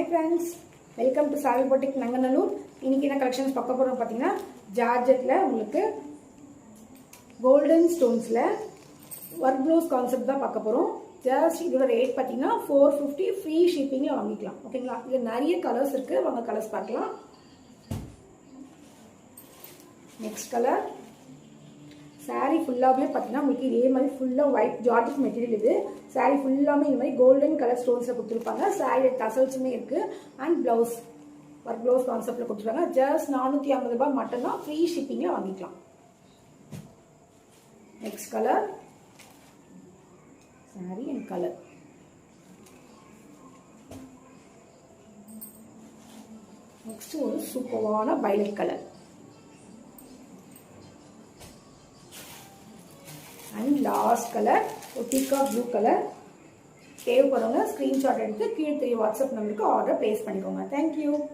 friends, welcome to Savi Boutique Nanganallur. இன்னைக்கு என்ன collections பார்க்க போறோம் பாத்தீங்கன்னா ஜார்ஜெட்ல உங்களுக்கு கோல்டன் ஸ்டோன்ஸ்ல வர்க் ப்ளவுஸ் கான்செப்ட் தான் பார்க்க போறோம். ஜஸ்ட் இதோட ரேட் பாத்தீங்கன்னா 450 ஃப்ரீ ஷிப்பிங்ல வாங்கிக்கலாம். ஓகேங்களா? இதுல நிறைய கலர்ஸ் இருக்கு. வாங்க கலர்ஸ் பார்க்கலாம். நெக்ஸ்ட் கலர் சாரி ஃபுல்லாமே பார்த்தீங்கன்னா உங்களுக்கு இதே மாதிரி ஃபுல்லாக ஒயிட் ஜார்ஜெட் மெட்டீரியல் இது. சாரி ஃபுல்லாமே இந்த மாதிரி கோல்டன் கலர் ஸ்டோன்ஸில் கொடுத்துருப்பாங்க. சாரி டசல்ஸுமே இருக்குது அண்ட் ப்ளவுஸ் ஒர்க் ப்ளவுஸ் கான்செப்டில் கொடுத்துருக்காங்க. ஜஸ்ட் 450 ரூபாய் மட்டும்தான் ஃப்ரீ ஷிப்பிங்கில் வாங்கிக்கலாம். Next colour sorry and colour next ஒரு சூப்பரான violet colour and last color peacock blue color. தேவைப்படுறவங்க ஸ்கிரீன்ஷாட் எடுத்து கீழே வாட்ஸ்அப் நம்பருக்கு ஆர்டர் பிளேஸ் பண்ணிக்கோங்க. Thank you.